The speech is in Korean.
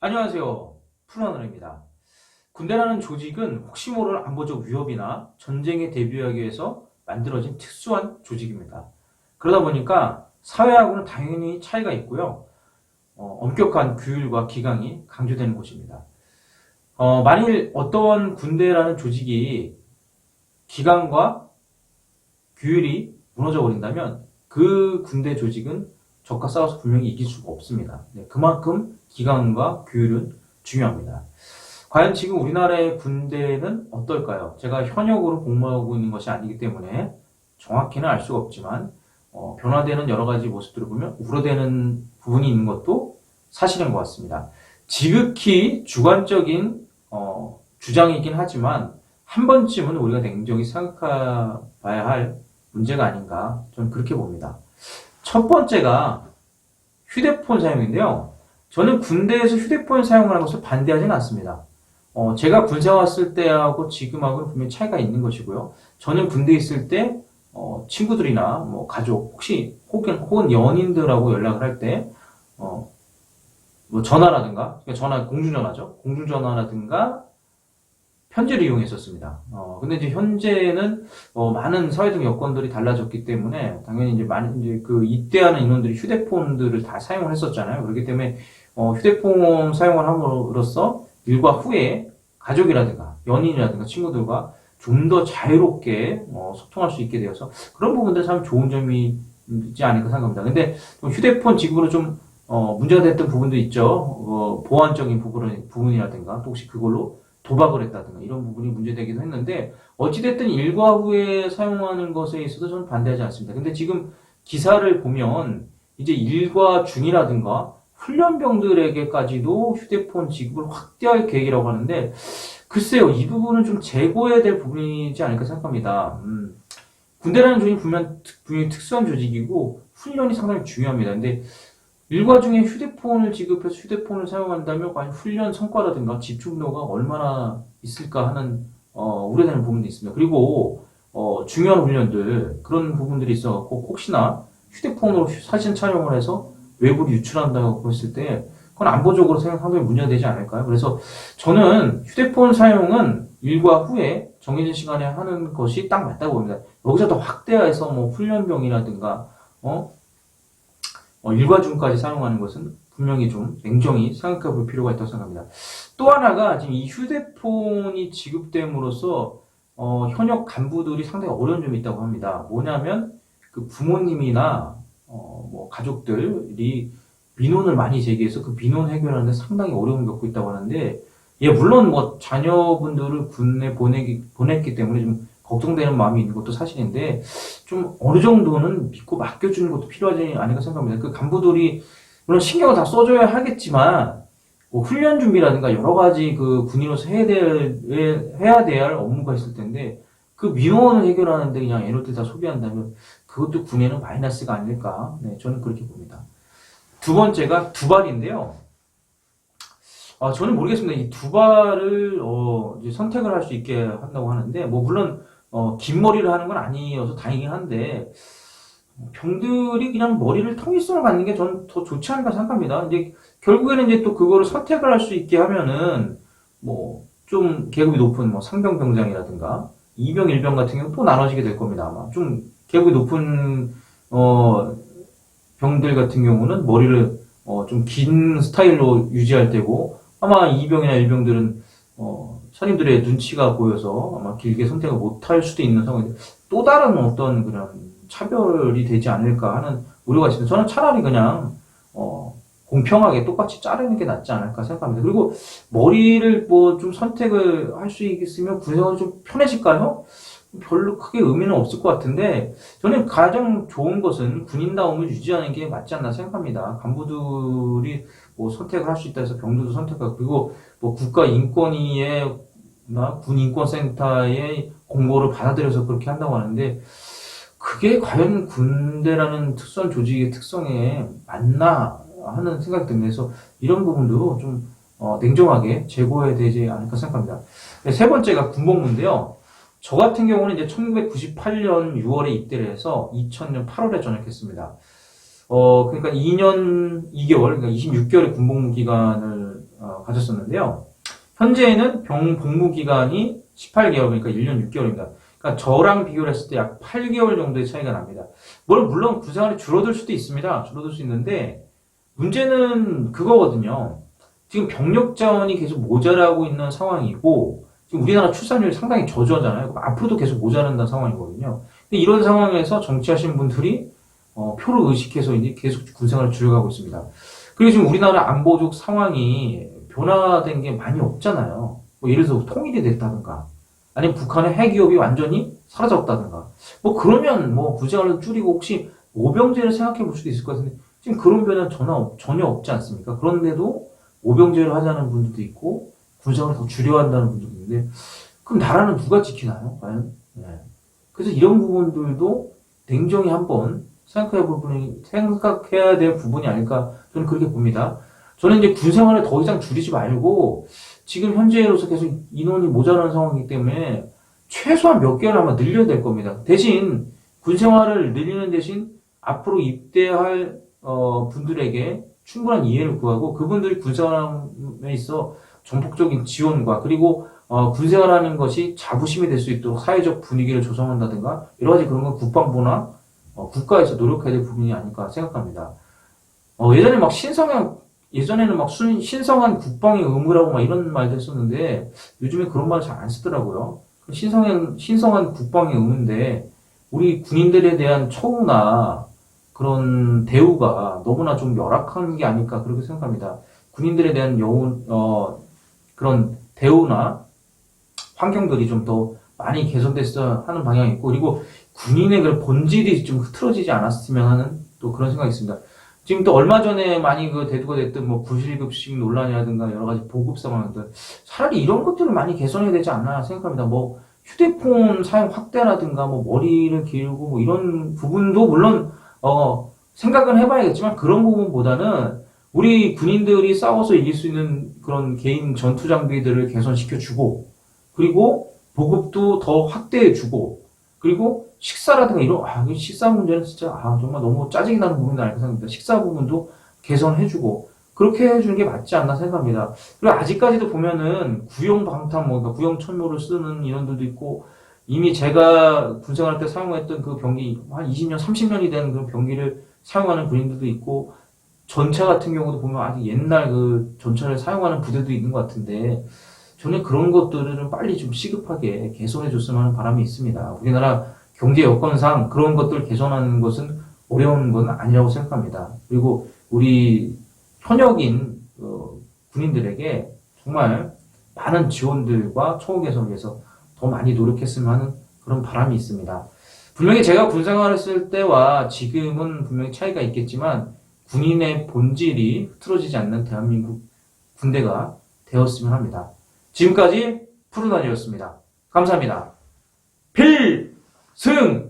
안녕하세요. 푸른하늘입니다. 군대라는 조직은 혹시 모를 안보적 위협이나 전쟁에 대비하기 위해서 만들어진 특수한 조직입니다. 그러다 보니까 사회하고는 당연히 차이가 있고요. 엄격한 규율과 기강이 강조되는 곳입니다. 만일 어떤 군대라는 조직이 기강과 규율이 무너져 버린다면 그 군대 조직은 적과 싸워서 분명히 이길 수가 없습니다. 네, 그만큼 기강과 규율은 중요합니다. 과연 지금 우리나라의 군대는 어떨까요? 제가 현역으로 복무하고 있는 것이 아니기 때문에 정확히는 알 수가 없지만 변화되는 여러 가지 모습들을 보면 우려되는 부분이 있는 것도 사실인 것 같습니다. 지극히 주관적인 주장이긴 하지만 한 번쯤은 우리가 냉정히 생각해봐야 할 문제가 아닌가 저는 그렇게 봅니다. 첫 번째가 휴대폰 사용인데요. 저는 군대에서 휴대폰 사용하는 것을 반대하지는 않습니다. 제가 군대 왔을 때하고 지금하고는 분명히 차이가 있는 것이고요. 저는 군대에 있을 때 친구들이나 뭐 가족 혹은 연인들하고 연락을 할 때 뭐 전화라든가 그러니까 전화 공중전화죠. 공중전화라든가 편지를 이용했었습니다. 근데 이제 현재는 많은 사회적 여건들이 달라졌기 때문에 당연히 이제 많은 이제 그 입대하는 인원들이 휴대폰들을 다 사용을 했었잖아요. 그렇기 때문에 휴대폰 사용을 함으로써 일과 후에 가족이라든가 연인이라든가 친구들과 좀 더 자유롭게 소통할 수 있게 되어서 그런 부분들 참 좋은 점이 있지 않을까 생각합니다. 근데 휴대폰 지급으로 좀 문제가 됐던 부분도 있죠. 보안적인 부분이라든가 또 혹시 그걸로 도박을 했다든가 이런 부분이 문제되기도 했는데 어찌됐든 일과 후에 사용하는 것에 있어서 저는 반대하지 않습니다. 근데 지금 기사를 보면 이제 일과 중이라든가 훈련병들에게까지도 휴대폰 지급을 확대할 계획이라고 하는데 글쎄요, 이 부분은 좀 재고해야 될 부분이지 않을까 생각합니다. 군대라는 조직이 분명히 특수한 조직이고 훈련이 상당히 중요합니다. 근데 일과 중에 휴대폰을 지급해서 휴대폰을 사용한다면 과연 훈련 성과라든가 집중도가 얼마나 있을까 하는 우려되는 부분도 있습니다. 그리고 중요한 훈련들 그런 부분들이 있어갖고 혹시나 휴대폰으로 사진 촬영을 해서 외부로 유출한다고 했을 때 그건 안보적으로 상당히 문제가 되지 않을까요? 그래서 저는 휴대폰 사용은 일과 후에 정해진 시간에 하는 것이 딱 맞다고 봅니다. 여기서 더 확대해서 뭐 훈련병이라든가 일과 중까지 사용하는 것은 분명히 좀 냉정히 생각해 볼 필요가 있다고 생각합니다. 또 하나가 지금 이 휴대폰이 지급됨으로써 현역 간부들이 상당히 어려운 점이 있다고 합니다. 뭐냐면 그 부모님이나 뭐 가족들이 민원을 많이 제기해서 그 민원 해결하는데 상당히 어려움을 겪고 있다고 하는데 예 물론 뭐 자녀분들을 군에 보냈기 때문에 좀 걱정되는 마음이 있는 것도 사실인데 좀 어느 정도는 믿고 맡겨주는 것도 필요하지 않을까 생각합니다. 그 간부들이 물론 신경을 다 써줘야 하겠지만 뭐 훈련 준비라든가 여러 가지 그 군인으로서 해야 될 업무가 있을 텐데 그 민원을 해결하는데 그냥 에너지 다 소비한다면 그것도 군에는 마이너스가 아닐까. 네, 저는 그렇게 봅니다. 두 번째가 두발인데요. 저는 모르겠습니다. 이 두발을 이제 선택을 할 수 있게 한다고 하는데 뭐 물론 긴 머리를 하는 건 아니어서 다행이긴 한데 병들이 그냥 머리를 통일성을 갖는 게 저는 더 좋지 않을까 생각합니다. 이제 결국에는 이제 또 그거를 선택을 할 수 있게 하면은 뭐 좀 계급이 높은 뭐 상병병장이라든가 이병 일병 같은 경우 또 나눠지게 될 겁니다. 아마 좀 계급이 높은 병들 같은 경우는 머리를 좀 긴 스타일로 유지할 때고 아마 이병이나 일병들은 선임들의 눈치가 보여서 아마 길게 선택을 못할 수도 있는 상황인데 또 다른 어떤 그런 차별이 되지 않을까 하는 우려가 있습니다. 저는 차라리 그냥 공평하게 똑같이 자르는 게 낫지 않을까 생각합니다. 그리고 머리를 뭐 좀 선택을 할 수 있으면 군생활이 좀 편해질까요? 별로 크게 의미는 없을 것 같은데 저는 가장 좋은 것은 군인다움을 유지하는 게 맞지 않나 생각합니다. 간부들이 뭐 선택을 할 수 있다 해서 병들도 선택하고 그리고 뭐 국가인권위에 군인권센터의 공고를 받아들여서 그렇게 한다고 하는데 그게 과연 군대라는 특수한 조직의 특성에 맞나 하는 생각이 듭니다. 그래서 이런 부분도 좀 냉정하게 재고해야 되지 않을까 생각합니다. 세 번째가 군복무인데요. 저 같은 경우는 이제 1998년 6월에 입대를 해서 2000년 8월에 전역했습니다. 그러니까 2년 2개월, 그러니까 26개월의 군복무 기간을 가졌었는데요. 현재는 복무 기간이 18개월, 그러니까 1년 6개월입니다. 그러니까 저랑 비교를 했을 때 약 8개월 정도의 차이가 납니다. 물론 군생활이 줄어들 수도 있습니다. 줄어들 수 있는데, 문제는 그거거든요. 지금 병력 자원이 계속 모자라고 있는 상황이고, 지금 우리나라 출산율이 상당히 저조하잖아요. 앞으로도 계속 모자란다는 상황이거든요. 근데 이런 상황에서 정치하시는 분들이 표를 의식해서 이제 계속 군생활을 줄여가고 있습니다. 그리고 지금 우리나라 안보적 상황이 변화된 게 많이 없잖아요. 뭐 예를 들어서 통일이 됐다든가, 아니면 북한의 핵위협이 완전히 사라졌다든가, 뭐 그러면 뭐 군생활을 줄이고 혹시 모병제를 생각해 볼 수도 있을 것 같은데, 지금 그런 변화는 전혀 없지 않습니까? 그런데도 모병제를 하자는 분들도 있고, 군생활을 더 줄여야 한다는 분들도 있는데, 그럼 나라는 누가 지키나요? 과연? 네. 그래서 이런 부분들도 냉정히 한번 생각해야 될 부분이 아닐까, 저는 그렇게 봅니다. 저는 이제 군생활을 더 이상 줄이지 말고, 지금 현재로서 계속 인원이 모자라는 상황이기 때문에, 최소한 몇 개월 아마 늘려야 될 겁니다. 대신, 군생활을 늘리는 대신, 앞으로 입대할, 분들에게 충분한 이해를 구하고, 그분들이 군생활에 있어 전폭적인 지원과, 그리고, 군생활하는 것이 자부심이 될 수 있도록 사회적 분위기를 조성한다든가, 여러 가지 그런 건 국방부나, 국가에서 노력해야 될 부분이 아닐까 생각합니다. 예전에는 막 신성한 국방의 의무라고 막 이런 말도 했었는데, 요즘에 그런 말 잘 안 쓰더라고요. 신성한 국방의 의무인데, 우리 군인들에 대한 처우나 그런 대우가 너무나 좀 열악한 게 아닐까 그렇게 생각합니다. 군인들에 대한 그런 대우나 환경들이 좀 더 많이 개선됐어야 하는 방향이 있고, 그리고 군인의 그 본질이 좀 흐트러지지 않았으면 하는 또 그런 생각이 있습니다. 지금 또 얼마 전에 많이 대두가 됐던 뭐 부실급식 논란이라든가 여러 가지 보급 상황들, 차라리 이런 것들을 많이 개선해야 되지 않나 생각합니다. 뭐 휴대폰 사용 확대라든가 뭐 머리를 기르고 뭐 이런 부분도 물론 생각은 해봐야겠지만, 그런 부분보다는 우리 군인들이 싸워서 이길 수 있는 그런 개인 전투 장비들을 개선시켜주고, 그리고 보급도 더 확대해주고, 그리고 식사라든가 식사 문제는 진짜, 정말 너무 짜증이 나는 부분이 아닐까 생각합니다. 식사 부분도 개선해주고, 그렇게 해주는 게 맞지 않나 생각합니다. 그리고 아직까지도 보면은 그러니까 구형 천모를 쓰는 인원들도 있고, 이미 제가 군생활 때 사용했던 그 병기, 한 20년, 30년이 된 그런 병기를 사용하는 군인들도 있고, 전차 같은 경우도 보면 아직 옛날 그 전차를 사용하는 부대도 있는 것 같은데, 저는 그런 것들을 좀 빨리 좀 시급하게 개선해 줬으면 하는 바람이 있습니다. 우리나라 경제 여건상 그런 것들을 개선하는 것은 어려운 건 아니라고 생각합니다. 그리고 우리 현역인 군인들에게 정말 많은 지원들과 처우 개선을 위해서 더 많이 노력했으면 하는 그런 바람이 있습니다. 분명히 제가 군생활을 했을 때와 지금은 분명히 차이가 있겠지만, 군인의 본질이 흐트러지지 않는 대한민국 군대가 되었으면 합니다. 지금까지 푸른날이었습니다. 감사합니다. 필승!